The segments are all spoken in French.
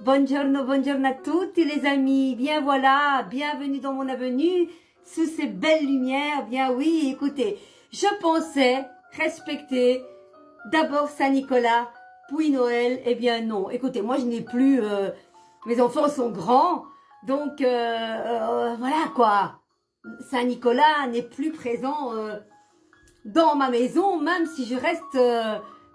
Buongiorno à toutes les amis. Bien voilà, bienvenue dans mon avenue, sous ces belles lumières. Bien oui, écoutez, je pensais respecter d'abord Saint-Nicolas, puis Noël. Eh bien non, écoutez, moi je n'ai plus, mes enfants sont grands, donc voilà quoi. Saint-Nicolas n'est plus présent dans ma maison, même si je reste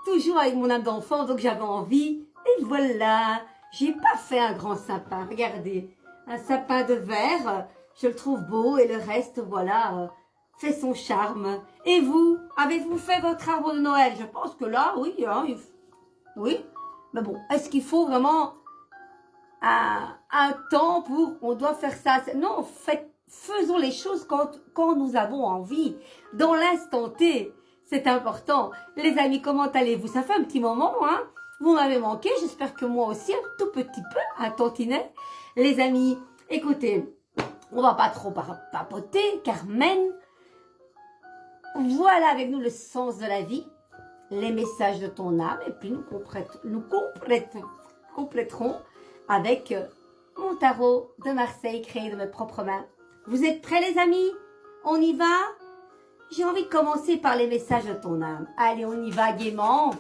toujours avec mon âme d'enfant, donc j'avais envie. Et voilà, j'ai pas fait un grand sapin, regardez, un sapin de verre, je le trouve beau et le reste, voilà, fait son charme. Et vous, avez-vous fait votre arbre de Noël? Je pense que là, oui, hein, oui, mais bon, est-ce qu'il faut vraiment un temps pour, on doit faire ça? Non, faisons les choses quand nous avons envie, dans l'instant T, c'est important. Les amis, comment allez-vous? Ça fait un petit moment, hein? Vous m'avez manqué, j'espère que moi aussi, un tout petit peu, un tantinet. Les amis, écoutez, on va pas trop papoter, Carmen. Voilà avec nous le sens de la vie, les messages de ton âme, et puis nous compléterons avec mon tarot de Marseille créé de mes propres mains. Vous êtes prêts les amis? On y va? J'ai envie de commencer par les messages de ton âme. Allez, on y va gaiement.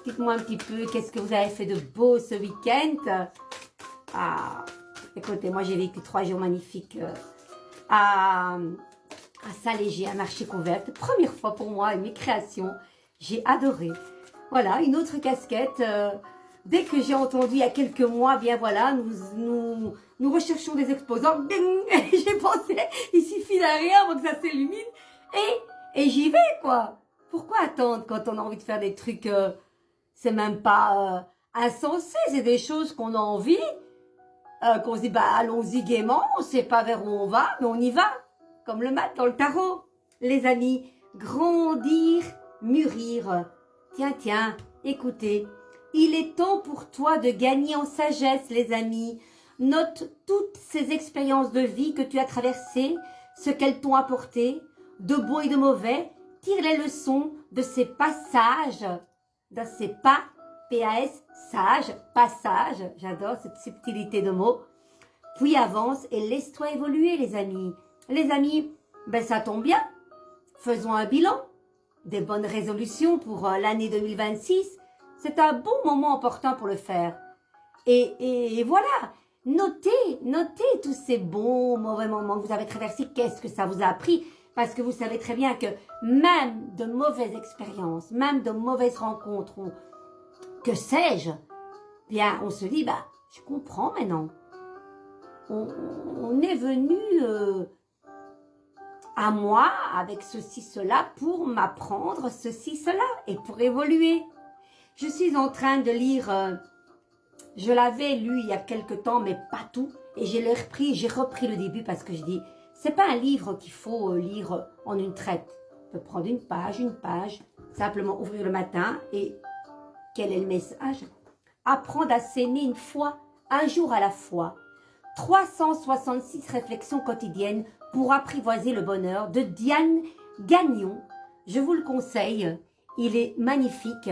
Dites-moi un petit peu, qu'est-ce que vous avez fait de beau ce week-end? Ah, écoutez, moi j'ai vécu 3 jours magnifiques à Saint-Léger, à marché couverte. Première fois pour moi et mes créations. J'ai adoré. Voilà, une autre casquette. Dès que j'ai entendu il y a quelques mois, bien voilà, nous recherchons des exposants. J'ai pensé, il suffit d'un rien avant que ça s'illumine. Et j'y vais, quoi. Pourquoi attendre quand on a envie de faire des trucs, c'est même pas insensé, c'est des choses qu'on a envie, qu'on se dit, bah allons-y gaiement, on sait pas vers où on va, mais on y va. Comme le mat dans le tarot. Les amis, grandir, mûrir. Tiens, écoutez. Il est temps pour toi de gagner en sagesse, les amis. Note toutes ces expériences de vie que tu as traversées, ce qu'elles t'ont apporté, de beau et de mauvais. Tire les leçons de ces passages, de ces P-A-S, sages, passages. J'adore cette subtilité de mots. Puis avance et laisse-toi évoluer, les amis. Les amis, ben ça tombe bien. Faisons un bilan. Des bonnes résolutions pour l'année 2026. C'est un bon moment opportun pour le faire. Et voilà, notez tous ces bons, mauvais moments que vous avez traversés. Qu'est-ce que ça vous a appris? Parce que vous savez très bien que même de mauvaises expériences, même de mauvaises rencontres, ou que sais-je, bien, on se dit, bah, je comprends maintenant. On est venu à moi avec ceci, cela, pour m'apprendre ceci, cela, et pour évoluer. Je suis en train de lire, je l'avais lu il y a quelque temps, mais pas tout. Et j'ai repris le début parce que je dis, c'est pas un livre qu'il faut lire en une traite. On peut prendre une page, simplement ouvrir le matin et quel est le message? Apprendre à s'aimer une fois, un jour à la fois. 366 réflexions quotidiennes pour apprivoiser le bonheur de Diane Gagnon. Je vous le conseille, il est magnifique.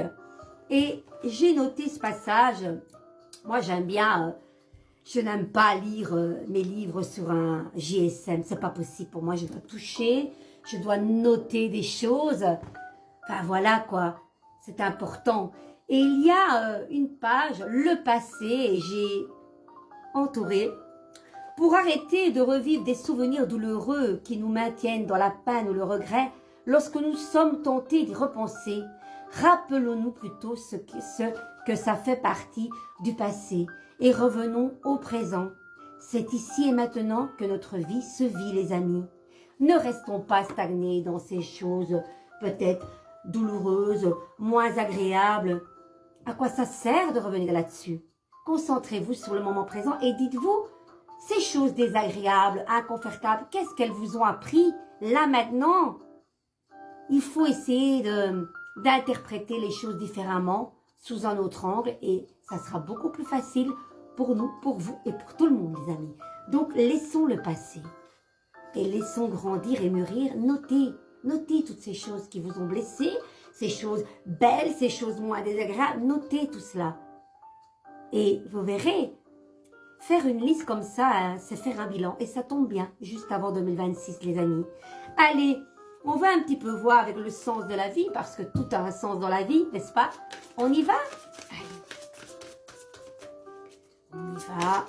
Et j'ai noté ce passage. Moi, j'aime bien, je n'aime pas lire mes livres sur un GSM. C'est pas possible pour moi. Je dois toucher, je dois noter des choses. Enfin, voilà quoi. C'est important. Et il y a une page, le passé, et j'ai entouré. Pour arrêter de revivre des souvenirs douloureux qui nous maintiennent dans la peine ou le regret, lorsque nous sommes tentés d'y repenser, rappelons-nous plutôt ce que ça fait partie du passé et revenons au présent. C'est ici et maintenant que notre vie se vit, les amis. Ne restons pas stagnés dans ces choses peut-être douloureuses, moins agréables. À quoi ça sert de revenir là-dessus? Concentrez-vous sur le moment présent et dites-vous, ces choses désagréables, inconfortables, qu'est-ce qu'elles vous ont appris là maintenant? Il faut essayer d'interpréter les choses différemment, sous un autre angle, et ça sera beaucoup plus facile pour nous, pour vous et pour tout le monde, les amis. Donc, laissons le passé et laissons grandir et mûrir. Notez toutes ces choses qui vous ont blessé, ces choses belles, ces choses moins désagréables. Notez tout cela. Et vous verrez, faire une liste comme ça, hein, c'est faire un bilan. Et ça tombe bien, juste avant 2026, les amis. Allez, on va un petit peu voir avec le sens de la vie, parce que tout a un sens dans la vie, n'est-ce pas? On y va? Allez. On y va.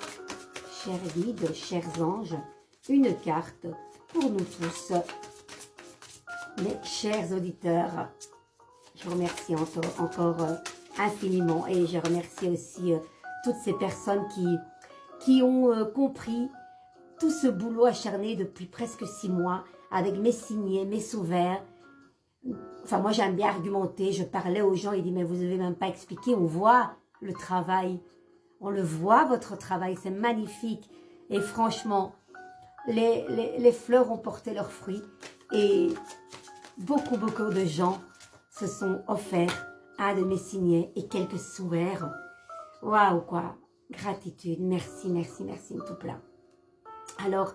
Chers guides, chers anges, une carte pour nous tous. Mes chers auditeurs, je vous remercie encore infiniment et je remercie aussi toutes ces personnes qui ont compris tout ce boulot acharné depuis presque 6 mois avec mes signés, mes sous-verts. Enfin, moi, j'aime bien argumenter. Je parlais aux gens, ils disent, mais vous n'avez même pas expliqué. On voit le travail. On le voit, votre travail. C'est magnifique. Et franchement, les fleurs ont porté leurs fruits. Et beaucoup de gens se sont offerts un de mes signets et quelques sous-verts. Waouh, quoi. Gratitude. Merci, merci, merci, tout plein. Alors,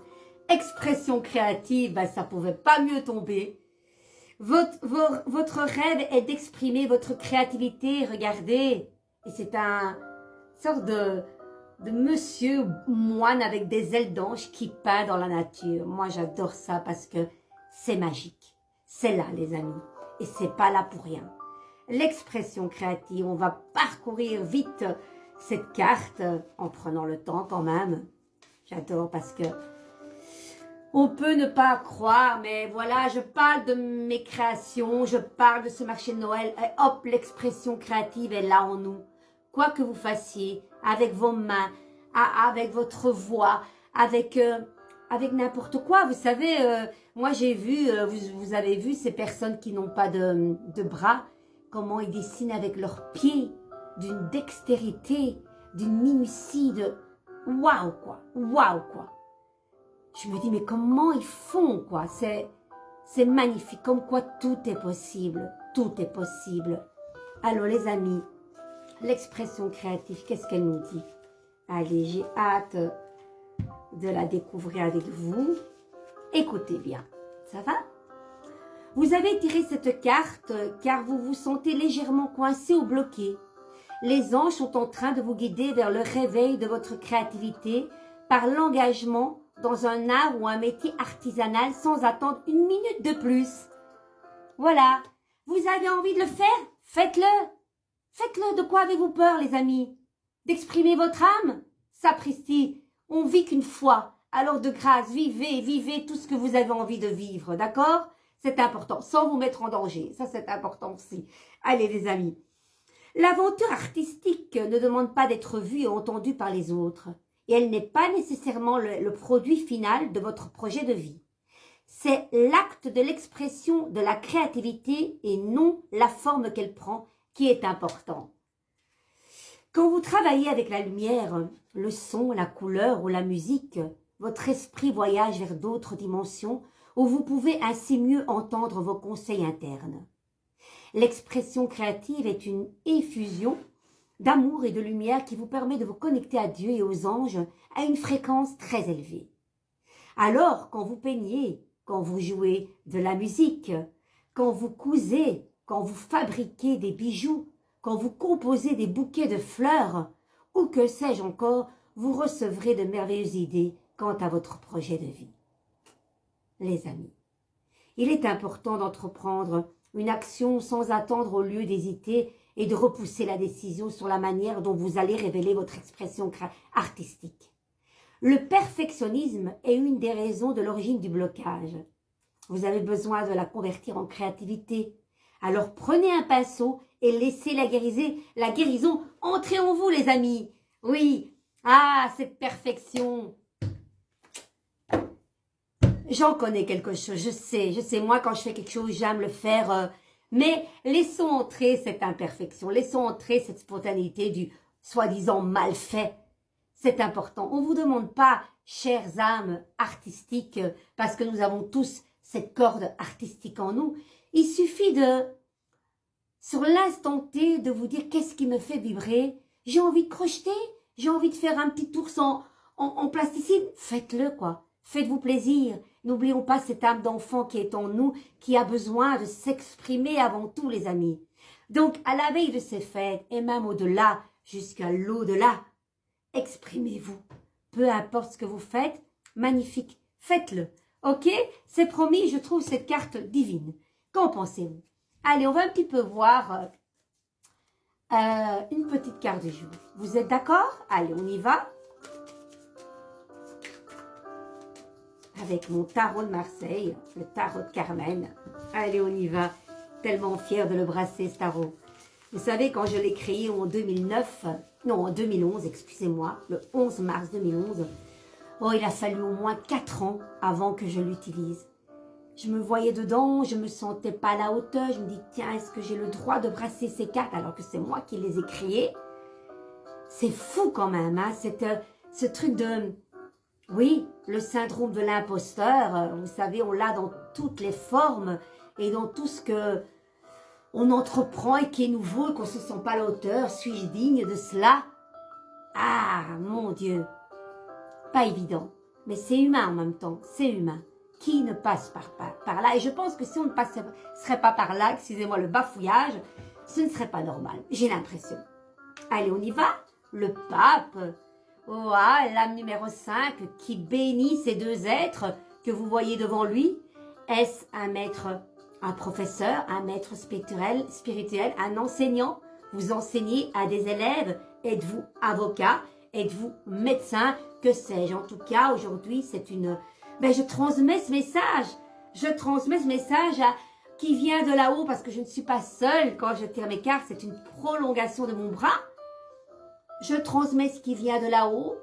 expression créative, ben, ça ne pouvait pas mieux tomber. Votre rêve est d'exprimer votre créativité, regardez. Et c'est un sorte de monsieur moine avec des ailes d'ange qui peint dans la nature. Moi, j'adore ça parce que c'est magique. C'est là, les amis. Et c'est pas là pour rien. L'expression créative, on va parcourir vite cette carte en prenant le temps quand même. J'adore parce que on peut ne pas croire, mais voilà, je parle de mes créations, je parle de ce marché de Noël, et hop, l'expression créative est là en nous. Quoi que vous fassiez, avec vos mains, avec votre voix, avec n'importe quoi. Vous savez, moi j'ai vu, vous avez vu ces personnes qui n'ont pas de bras, comment ils dessinent avec leurs pieds, d'une dextérité, d'une minutie, waouh quoi, waouh quoi. Je me dis, mais comment ils font, quoi? C'est magnifique, comme quoi tout est possible. Tout est possible. Alors, les amis, l'expression créative, qu'est-ce qu'elle nous dit? Allez, j'ai hâte de la découvrir avec vous. Écoutez bien, ça va? Vous avez tiré cette carte car vous vous sentez légèrement coincé ou bloqué. Les anges sont en train de vous guider vers le réveil de votre créativité par l'engagement dans un art ou un métier artisanal sans attendre une minute de plus. Voilà, vous avez envie de le faire? Faites-le. Faites-le. De quoi avez-vous peur, les amis? D'exprimer votre âme? Sapristi, on vit qu'une fois. Alors de grâce, vivez tout ce que vous avez envie de vivre, d'accord? C'est important, sans vous mettre en danger. Ça, c'est important aussi. Allez, les amis. L'aventure artistique ne demande pas d'être vue et entendue par les autres. Et elle n'est pas nécessairement le produit final de votre projet de vie. C'est l'acte de l'expression de la créativité et non la forme qu'elle prend qui est important. Quand vous travaillez avec la lumière, le son, la couleur ou la musique, votre esprit voyage vers d'autres dimensions où vous pouvez ainsi mieux entendre vos conseils internes. L'expression créative est une effusion d'amour et de lumière qui vous permet de vous connecter à Dieu et aux anges à une fréquence très élevée. Alors, quand vous peignez, quand vous jouez de la musique, quand vous cousez, quand vous fabriquez des bijoux, quand vous composez des bouquets de fleurs, ou que sais-je encore, vous recevrez de merveilleuses idées quant à votre projet de vie. Les amis, il est important d'entreprendre une action sans attendre au lieu d'hésiter et de repousser la décision sur la manière dont vous allez révéler votre expression artistique. Le perfectionnisme est une des raisons de l'origine du blocage. Vous avez besoin de la convertir en créativité. Alors prenez un pinceau et laissez la guérison entrer en vous, les amis. Oui, cette perfection. J'en connais quelque chose, je sais, moi quand je fais quelque chose, j'aime le faire, mais laissons entrer cette imperfection, laissons entrer cette spontanéité du soi-disant mal fait. C'est important. On ne vous demande pas, chères âmes artistiques, parce que nous avons tous cette corde artistique en nous. Il suffit sur l'instant T, de vous dire qu'est-ce qui me fait vibrer. J'ai envie de crocheter, j'ai envie de faire un petit ours en plasticine. Faites-le, quoi. Faites-vous plaisir. N'oublions pas cette âme d'enfant qui est en nous, qui a besoin de s'exprimer avant tout, les amis. Donc, à la veille de ces fêtes, et même au-delà, jusqu'à l'au-delà. Exprimez-vous. Peu importe ce que vous faites, magnifique, faites-le. Ok? C'est promis, je trouve cette carte divine. Qu'en pensez-vous? Allez, on va un petit peu voir une petite carte du jour. Vous êtes d'accord? Allez, on y va. Avec mon tarot de Marseille, le tarot de Carmen. Allez, on y va. Tellement fière de le brasser, ce tarot. Vous savez, quand je l'ai créé en 2009, non, en 2011, excusez-moi, le 11 mars 2011, oh, il a fallu au moins 4 ans avant que je l'utilise. Je me voyais dedans, je me sentais pas à la hauteur, je me dis, tiens, est-ce que j'ai le droit de brasser ces cartes alors que c'est moi qui les ai créées? C'est fou quand même, hein, ce truc de... Oui, le syndrome de l'imposteur, vous savez, on l'a dans toutes les formes et dans tout ce que on entreprend et qui est nouveau et qu'on ne se sent pas à la hauteur. Suis-je digne de cela? Ah, mon Dieu, pas évident, mais c'est humain en même temps, c'est humain. Qui ne passe par là? Et je pense que si on ne serait pas par là, excusez-moi le bafouillage, ce ne serait pas normal, j'ai l'impression. Allez, on y va. Le pape... Oh, ah, l'âme numéro 5 qui bénit ces deux êtres que vous voyez devant lui. Est-ce un maître, un professeur, un maître spirituel, un enseignant? Vous enseignez à des élèves? Êtes-vous avocat? Êtes-vous médecin? Que sais-je? En tout cas, aujourd'hui, c'est une... Ben, je transmets ce message. Je transmets ce message qui vient de là-haut parce que je ne suis pas seule quand je tire mes cartes. C'est une prolongation de mon bras. Je transmets ce qui vient de là-haut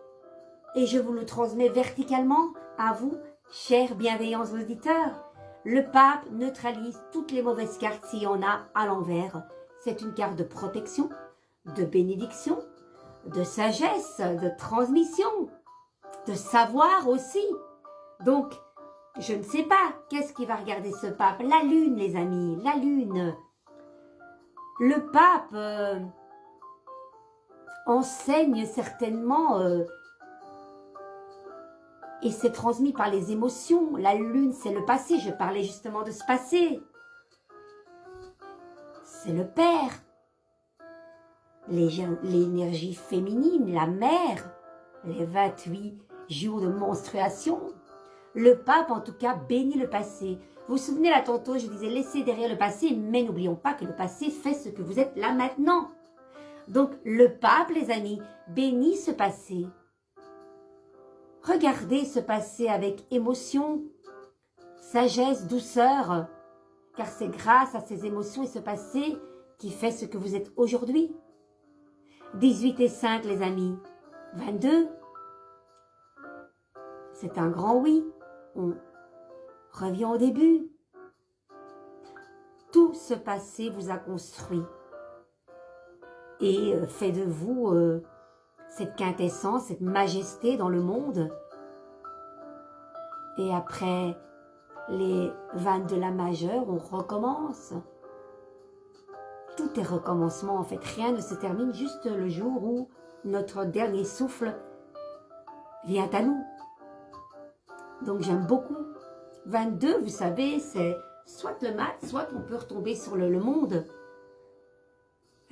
et je vous le transmets verticalement à vous, chers bienveillants auditeurs. Le pape neutralise toutes les mauvaises cartes s'il y en a à l'envers. C'est une carte de protection, de bénédiction, de sagesse, de transmission, de savoir aussi. Donc, je ne sais pas, qu'est-ce qui va regarder ce pape? La lune, les amis, la lune. Le pape... enseigne certainement et c'est transmis par les émotions. La lune, c'est le passé. Je parlais justement de ce passé. C'est le père. L'énergie féminine, la mère. Les 28 jours de menstruation. Le pape, en tout cas, bénit le passé. Vous vous souvenez là tantôt, je disais laissez derrière le passé, mais n'oublions pas que le passé fait ce que vous êtes là maintenant. Donc, le pape, les amis, bénit ce passé. Regardez ce passé avec émotion, sagesse, douceur, car c'est grâce à ces émotions et ce passé qui fait ce que vous êtes aujourd'hui. 18 et 5, les amis. 22. C'est un grand oui. On revient au début. Tout ce passé vous a construit et fait de vous cette quintessence, cette majesté dans le monde. Et après les vannes de la majeure, on recommence. Tout est recommencement, en fait. Rien ne se termine, juste le jour où notre dernier souffle vient à nous. Donc j'aime beaucoup. 22, vous savez, c'est soit le mat, soit on peut retomber sur le monde.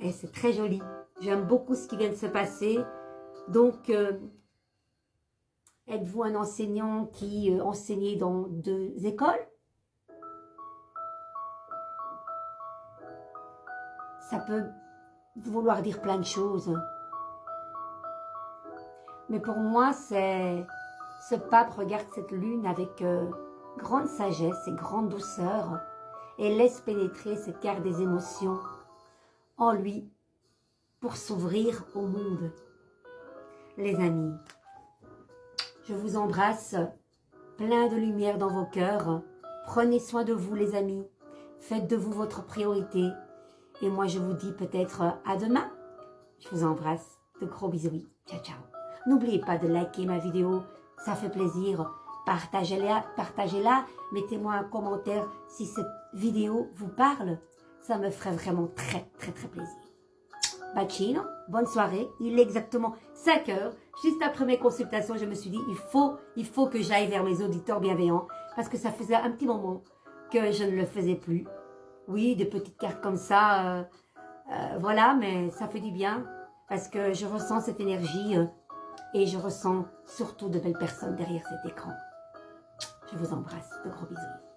Et c'est très joli. J'aime beaucoup ce qui vient de se passer. Donc, êtes-vous un enseignant qui enseignait dans 2 écoles? Ça peut vouloir dire plein de choses. Mais pour moi, ce pape regarde cette lune avec grande sagesse et grande douceur et laisse pénétrer cette carte des émotions en lui pour s'ouvrir au monde. Les amis, je vous embrasse, plein de lumière dans vos cœurs. Prenez soin de vous, les amis. Faites de vous votre priorité. Et moi, je vous dis peut-être à demain. Je vous embrasse. De gros bisous. Ciao, ciao. N'oubliez pas de liker ma vidéo. Ça fait plaisir. Partagez-la. Mettez-moi un commentaire si cette vidéo vous parle. Ça me ferait vraiment très, très, très plaisir. Bacino, bonne soirée. Il est exactement 5 heures. Juste après mes consultations, je me suis dit, il faut que j'aille vers mes auditeurs bienveillants. Parce que ça faisait un petit moment que je ne le faisais plus. Oui, des petites cartes comme ça, voilà, mais ça fait du bien. parce que je ressens cette énergie et je ressens surtout de belles personnes derrière cet écran. Je vous embrasse, de gros bisous.